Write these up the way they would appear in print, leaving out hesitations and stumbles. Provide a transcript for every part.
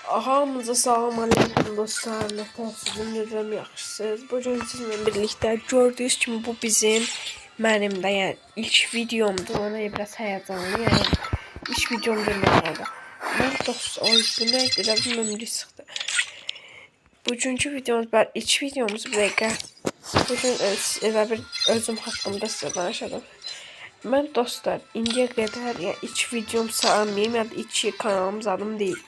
Hamınıza salam aleyküm dostlar. Nətəsizim, necəm yaxşısınız? Bugün sizinlə birlikdə gördüyünüz kimi bu bizim mənim də yəni ilk videomdur. Ona biraz həyəcanlı yəni. İlk videomdur mənim. Mən dost o bu nə qədər ömrü sıxdı. Bugünkü videomuz ilk videomuz bu dəqiqə. Bugün elə bir özüm haqqımda sizə danışacağam. Mən dostlar indiyə qədər yəni ilk videom saymayım, yəni ilk kanalımız adım deyil.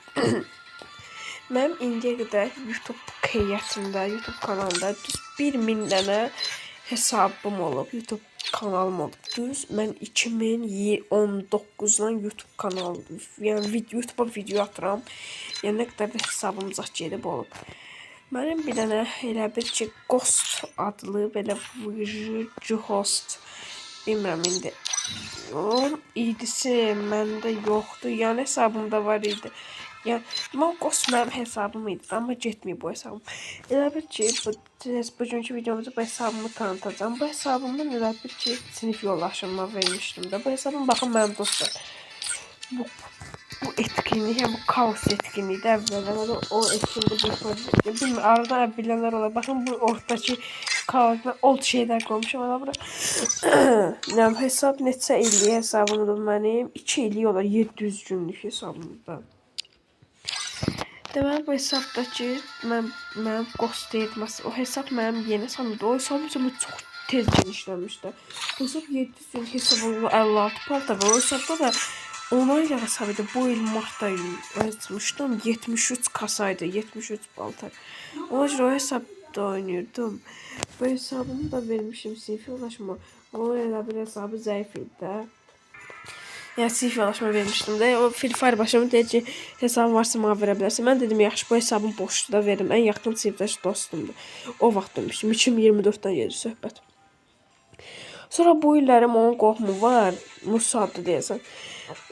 Mənim indiyə qədər YouTube heyətində, YouTube kanalında düz 1000 dənə hesabım olub, YouTube kanalım olub. Düz mən 2019-dan YouTube kanalı, yəni YouTube'a video atıram. Yəni nə qədər də hesabım zat gedib olub. Mənim bir dənə elə bir ki Ghost adlı belə host bilmirəm indi. Onun idisi məndə yoxdur, yəni hesabımda var idi. Yəni, mən Ghost mənim hesabım idi, amma getməyib bu hesabım. Elə bir ki, bugünkü videomuzda bu hesabımı tanıtacağım. Bu hesabımdan elə bir ki, sinif yoldaşıma vermişdim də. Bu hesabım, baxın mənim dostlar. Bu etkinlik, yəni bu kaos etkinliyi də əvvəldən o etkinlikdə bilmir, aradan bilənlər olar. Baxın, bu ortadakı kaos və old şeylər qoymuşam. Ona bura yəni, hesab neçə illik hesabımdır mənim? 2 illik olar, 700 günlük hesabımdır. Deməli bu hesabdakı mənim Ghost etməsi, o hesab mənim yeni hesabımdır. O hesabım üçün çox tez genişlənmişdi. Bu hesab 700 gün hesab oldu, 56 paltar var. O hesabda da 10 aylıq hesab idi. Bu il martda açmışdım, 73 kasaydı, 73 paltar. Ona görə o hesabda oynuyordum. Bu hesabımı da vermişim sinif yoldaşıma. O elə bir hesabı zəif idi də. Yəni sinif yoldaşıma vermişdim də. O Free Fire başlamı deyir ki, hesabım varsa mənə verə bilərsən. Mən dedim, yaxşı, bu hesabım boşdur da verim. Ən yaxın sinifdaş dostumdur. O vaxt demişdim. 2024-dən gedir söhbət. Sonra bu illərim onun qohumu var. Musa adlı deyəsən.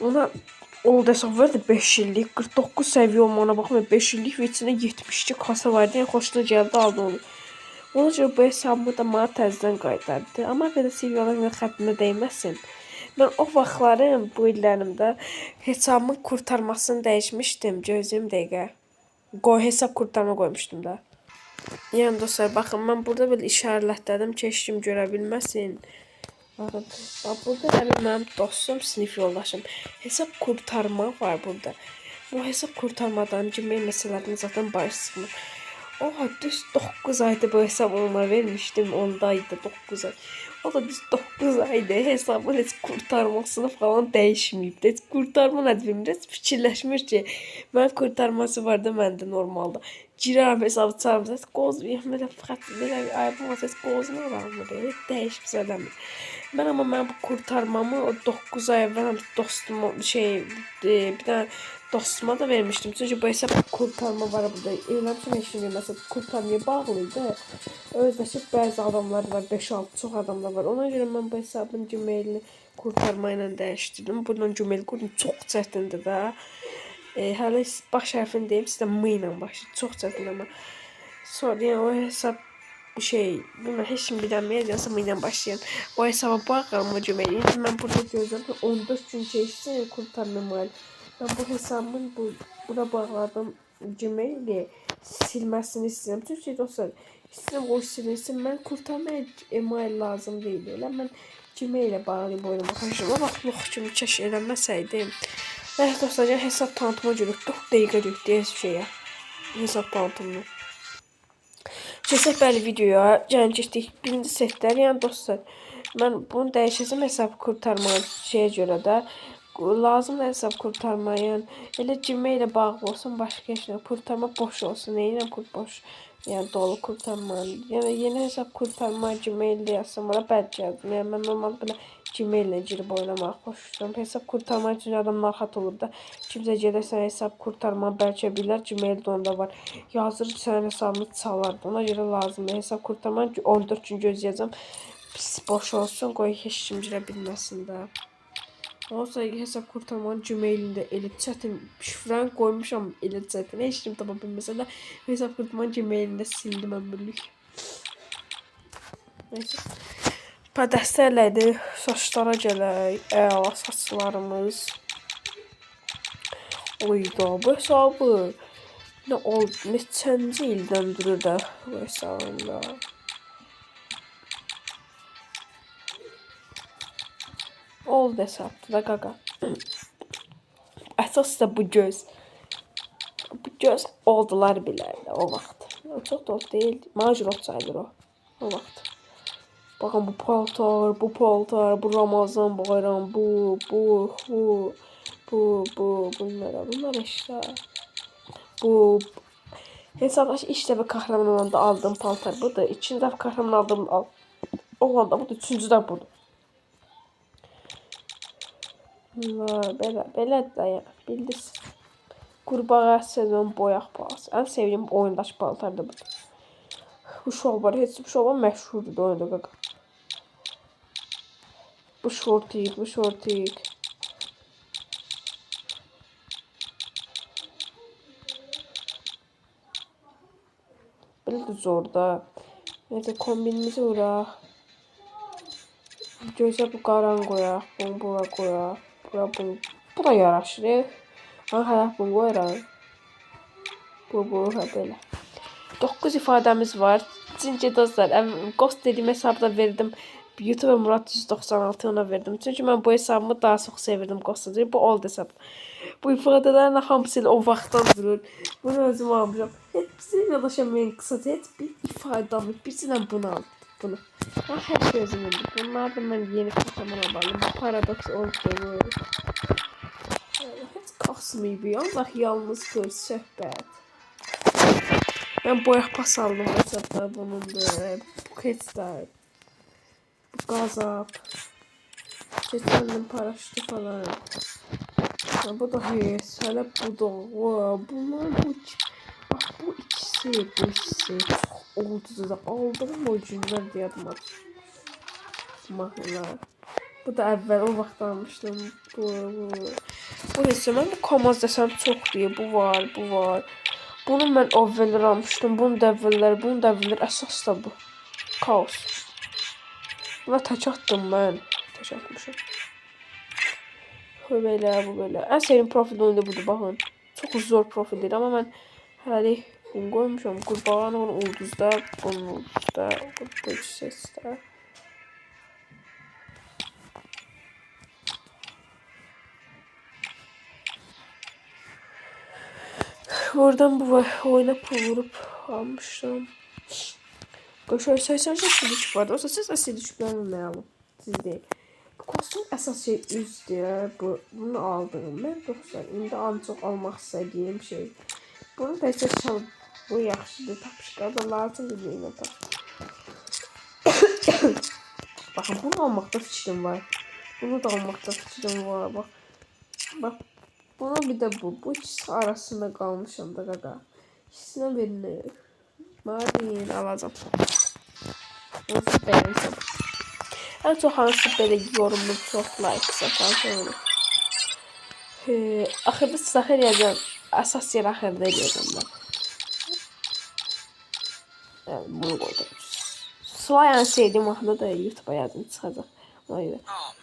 Ona old hesab verdi 5 illik. 49 səviyyə olmağına baxmayın. 5 illik və içində 72 kasa vardı. Yəni xoşuna gəldi, aldı onu. Ona görə bu hesabımı da mənə təzədən qaytardı. Amma belə seviyyələr xəttinə dəyməsin. Mən o vaxtlarım, bu illərimdə hesabımın kurtarmasını dəyişmişdim. Gözüm dəqiqə. Hesab kurtarma qoymuşdum da. Yəni dostlar, baxın, mən burada belə işarələtlədim ki, heç kim görə bilməsin. Baxın, burada da mənim dostum, sinif yoldaşım. Hesab kurtarma var burada. Bu hesab kurtarmadan Gmail məsələlərini zaten baş sıxmır. O düz 9 ayda bu hesab ona vermişdim. Ondaydı 9 ay. O da düz 9 ayda hesabın heç kurtarmasını falan dəyişməyib. Heç kurtarma nədir bilmir. Heç fikirləşmir ki, mən kurtarması var da məndə normalda. Girərəm hesabı çağırım. Heç qozmayım. Belə ayıbım heç qozmuram. Heç dəyişib söyləmir. Mən bu kurtarmamı o 9 ay əvvəl dostuma bir dənə dostuma da vermişdim. Çünki bu hesab kurtarma var burada. Eləmişim heç kim bilməsə kurtarmaya bağlıydı. Özdəki bəzi adamlar var, 5-6 çox adamlar var. Ona görə mən bu hesabın Gmailini kurtarma ilə dəyişdirdim. Buradan Gmail qurdum. Çox çətindir də. Hələ baş hərfini deyim, sizə M ilə başlayır. Çox çətindir amma. Sonra yəni o hesab bilməm, heç kim bilməyəcəksə M ilə başlayan. O hesaba baxıram o Gmail. Yəni mən burada gözləyirəm ki, 14 gün keçsin kurtarma. Ben bu hesabımın buna bağladım Gmail'i silməsini istəyirəm. Çünki dostlar, istəyirəm o silinsin. Mən kurtarmaya email lazım deyil. Elə mən Gmail'e bağlayıb oyunu baxacağım. O vaxt yox kimi kəş eləməsəydim. Və dostlar, yəni hesab tanıtıma görə 4 dəqiqə getdi şeyə. Hesab tanıtımını. Keçək bəli videoya. Yəni keçdik birinci setlər. Yəni dostlar, mən bunu dəyişəcəm hesab kurtarma şeyə görə də. Lazım hesab kurtarmayan elə Gmail ilə bağlı olsun, başqa heç nə kurtarma boş olsun, neyirəm boş, yəni dolu kurtarma, yəni yeni hesab kurtarma Gmail ilə yazsam ona bəd gəldim. Yəni mən normal belə Gmail ilə girib oynamaq xoşlayıram. Hesab kurtarma üçün adam narahat olur da, kimsə gəlirsən hesab kurtarma bəlkə bilər, Gmaildə onda var, yazır sənin hesabını çalardı. Ona görə lazımdır hesab kurtarma, 14 gün gözləyəcəm, pis boş olsun, qoy heç kim girə bilməsin də. Olsa hesab kurtarmanın Gmail'ində elə çətin şifrəni qoymuşam, elə çətin. Heç kim tapa bilməsə də hesab kurtarmanın Gmail'ində sildim ömürlük. Neyse. Pədəstərlədi, saçlara gələk, əla saçlarımız. Oyda bu hesabı Ne oldu? Neçənci ildən durur da bu hesabımda. Oldu hesabdı da qaqa. Əsas da bu göz. Bu göz oldular bilərdi o vaxt. Çox da oldu deyil. Macrot sayılır o. O vaxt. Bakın bu paltar, bu Ramazan bayram, bunlar işte. Bu hesablaş işte ve kahraman olanda aldığım paltar budur. İkinci dəfə kahraman aldığım olanda budur. Üçüncü də budur. Belə də ya, bildiniz. Qurbağa sezon boyaq palası. Ən sevdiyim oyundaş paltar da budur. Bu şalvar, heç bu şalvar məşhurdur oyunda qaqa. Bu şortik. Belə də zor da. Neyse kombinimizi vuraq. Gözə bu qaran qoyaq. Bunu bura qoyaq. Bunu. Bu da yaraşır. Aha, bunu qoyaq. Bu belə. 9 ifadəmiz var. Çünki dostlar, Ghost dediyim hesabda verdim. YouTube Murat 196 ona verdim. Çünki mən bu hesabımı daha çox sevirdim Ghost'da. Bu old hesab. Bu ifadələrin hamısı o vaxtdan durur. Bunu özüm almışam. Hepsini yadaşamayın qısaca. Heç bir ifadə almayın. Birisindən bunu aldım. Bunu. Ben hər şey özüm aldım. Bunlar da mən yeni kahraman aldım. Bu paradoks oldu. Heç kasmayıb. Yalnız kız söhbət. Ben boyaq pas aldım hesabda bunundur. Bu keçlər. Bu qazap. Keçəndim paraşütü falan. Bu da heç. Hələ bu da. Bunlar bu ikisi. Çox oldu da. Aldığım o günlər deyadım. Mahnılar. Bu da əvvəl o vaxt almışdım. Bu heç. Mən bu komaz desəm çox deyə. Bu var. Bunu mən əvvəllər almışdım. Bunu da əvvəllər. Əsas da bu. Kaos. Buna tək atdım mən. Tək atmışım. Bu belə. Ən sevdiyim profil oyunda budur. Baxın. Çox zor profil deyil. Amma mən hələ bunu qoymuşam. Qurbağanın onun ulduzda. Bunun ulduzda. Bu sesdə. Buradan bu oyuna pul vurup almıştım. Şöyle sayısalcı silişik vardı. O siz silişiklerini alın. Siz değil. Bu kostüm əsas şey üzdür. Bunu aldım ben. Dostlar, indi ancaq almaq istədiyim şey. Bunu da isə çal. Bu yaxşıdır. Tapışqa da lazımdır deyinə tap. Baxın, bunu almaqda fikrim var. Bunu da almaqda fikrim var. Bak. Buna bir de bu. Bu ikisi arasında kalmışım da qaqa. İkisindən birini marin alacağım. Nasıl beğensem. En çok hansı belə yorumlu çox like satarsın. Axırda sizə eləyəcəm. Əsas yer axırda eləyəcəm ben. Yani bunu qoydum. Slayan sevdiğim mahnı da YouTube'a yazdım çıxacaq. Ona görə.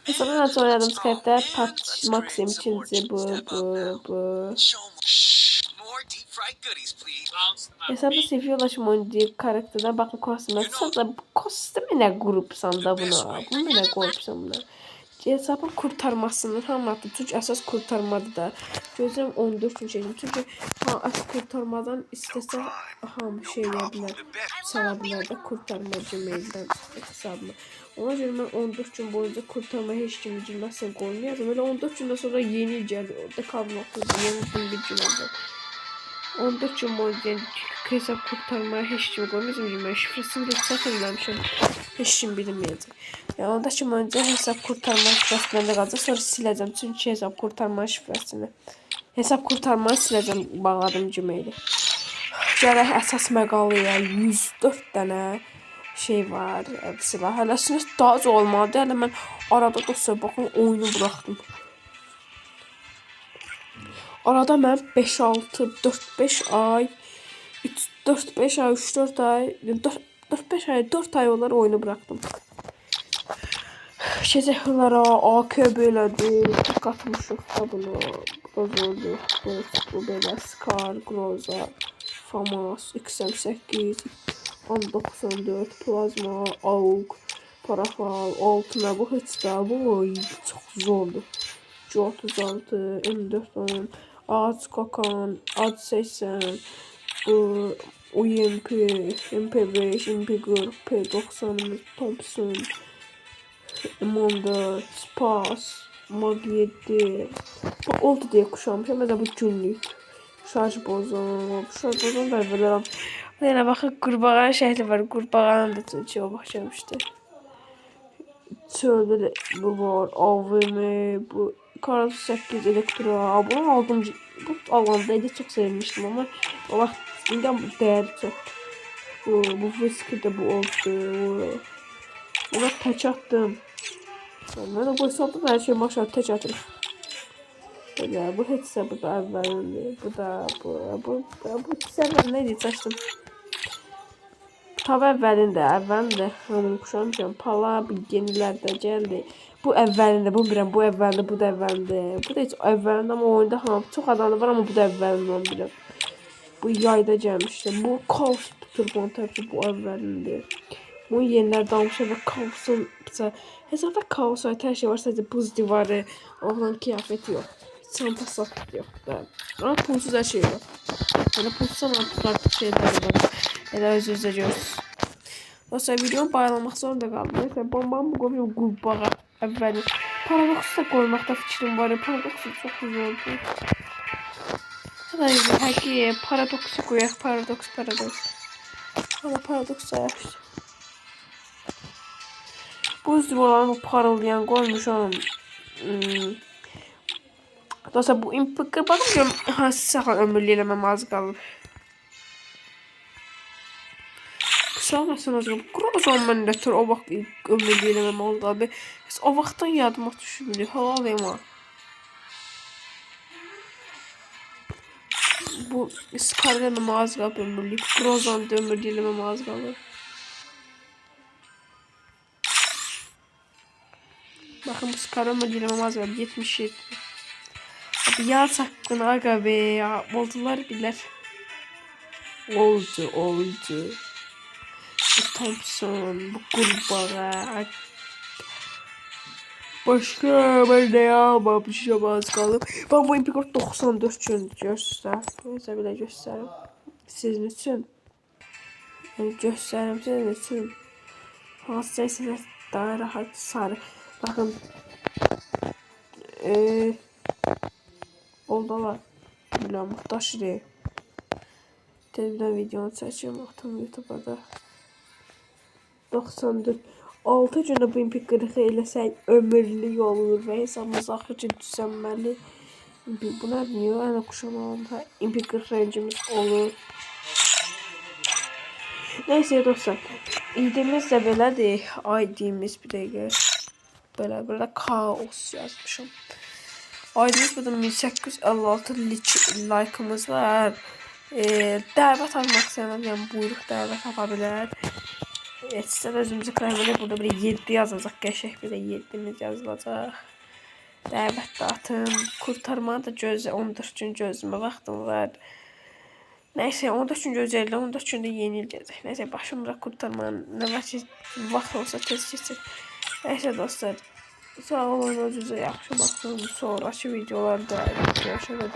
Mesela sonra oynadığımız karakter Pat Maxim ikinci bu. Hesabda seviyorlaşım oyuncu karakterine bakın kostümler. Sonra bu kostümü ne grupsan da buna. Bunu ne grupsan buna. Hesabın kurtarmasını anlattım. Çünkü esas kurtarmadı da. Gözüm 14 gün çektim. Çünkü esas kurtarmadan istese hamı şey yapabilir. Salabilir de kurtarmacı mailden hesabına. Ona göre ben 14 gün boyunca kurtarma heç kimi cümləsən qoymayacağım. Öyle 14 gündən sonra yeni gəldi. Orada kalmaktır. Yeni bir gün oldu. 14 gün boyunca hesab kurtarmaya heç kimi qoymayacağım. Cümlə şifresini de çəkilməmişəm. Heç kim bilməyəcək. Yani onda ki önce hesab kurtarma şifresi bende qalacaq. Sonra siləcəm. Çünki hesab kurtarma şifresini. Hesab kurtarmanı siləcəm. Bağladım Gmail'i. Gələk əsas məqalıya 104 dənə şey var. Silah. Hələsiniz daha az olmadı. Hələ mən arada dostlar baxın oyunu buraxdım. Arada mən 5-6, 4-5 ay 4-5 ay, 3-4 ay 4-5 ay, 4 ay olar oyunu bıraktım. Şezehlara AK belədir. Qatmışıq da bunu. Bu belə Scar, Groza. FAMAS, XM8, 1094, Plazma, AUG, Parafal, Ultima. Bu heç də bu çox zordur. G36, M410, AAC Kokan, AAC80, UMP, MP5, MP40, P90, Thompson, M14, Spas, Mag 7. Oldu diye kuşanmışam. Mesela bu günlük. Şarj bozan. Şarj bozan da verirəm. Yine bakın kurbağanın şəhli var. Kurbağanın da çocuğu başlamıştı. Çöldə bu var. AVM, bu Karl 8 Elektro. Bunu aldım. Bu alanda çok sevmiştim ama o vaxt indi değeri çok. Bu Whiskey de bu oldu. Ona tək attım. Mən də qoysam da hər şey maşa tək atırıq. Belə bu heçsə bu da əvvəlindir. Bu da bu səvən nə deyəcəkdim? Tav əvvəlində hamını kuşamışam. Pala yenilər də gəldi. Bu əvvəlində, bu bilirəm, bu əvvəlində, bu da əvvəlində. Bu da heç əvvəlində amma oyunda çox adamlar var amma bu da əvvəlindən bilirəm. Bu yayda gəlmişdi. Bu Kaos Turbon təbii ki bu əvvəlində. Bu yeniler dalmışlar ve kaosun hesapta kaos var, her şey var, sadece buz divarı, olan kıyafeti yok. Çantası yok da. Ama pulsuz her şey yok. Yani pulsuz ama farklı şeyler var. Ya da öz-özə görürsünüz. Dostlar videomu bağlamaq zorunda qaldım. Neyse bombamı qoyuyorum qurbağa əvvəli. Paradoksu da qoymaqda fikrim var. Paradoksu çox zordur. Həqiqi paradoksu qoyaq, paradoks. Ama paradoks yaxşı. Buz divarlarını bu parıldayan koymuşam. Dostlar bu impıqı bakın hansı saxla ömürlü eləməm az qalıb. Qısalmasın az qalıb. Quracam mən də o vaxt ömürlü eləməm az qalıb. O vaxtdan yadıma düşmür. Halal yema. Bu iskarganım az qalıb ömürlü. Quracam da ömürlü eləməm az qalıb. Bakın bu skarama dilemamaz var 77. Abi yaz hakkını aga be ya oldular bilir. Oldu. Bu Thompson, bu kurbağa. Başka ben de yapmamışım az kalıp. Ben bu impikor 94 gün göster. Neyse bile gösterim. Sizin için. Yani gösterim sizin için. Hassasiyet daha rahat sarı. Bakın oldular. Bilmem muhtaç değil. Televizyon videonu çekiyorum. Attım YouTube'a da. 94. 6 günə bu impik qırığı eləsək ömürlük olur və hesabımız axırca düzənməli. Buna niyə ana kuşananda impik qırığı rəngimiz olur. Neyse dostlar. İdimiz də belədir. ID'miz bir dəqiqə. Böyle kaos yazmışım. Aydınız burada 1856 like'ımız var. Dəvət almaq istəyənlər yəni buyruq dəvət ala bilər. Sizə özümüzü kremli burada bir 7 yazacaq. Qəşək bir də 7'miz yazılacaq. Dəvət də atın. Kurtarmanı da gözlə 14 gün gözləmə vaxtım var. Neyse 14 gün gözləyirlər. 14 gündə yeni il gələcək. Neyse başımıza kurtarmanı nə vaxt olsa tez keçir. Neyse dostlar. Sağ olun, özünüzə yaxşı baxın. Sonraki videolarda görüşürüz.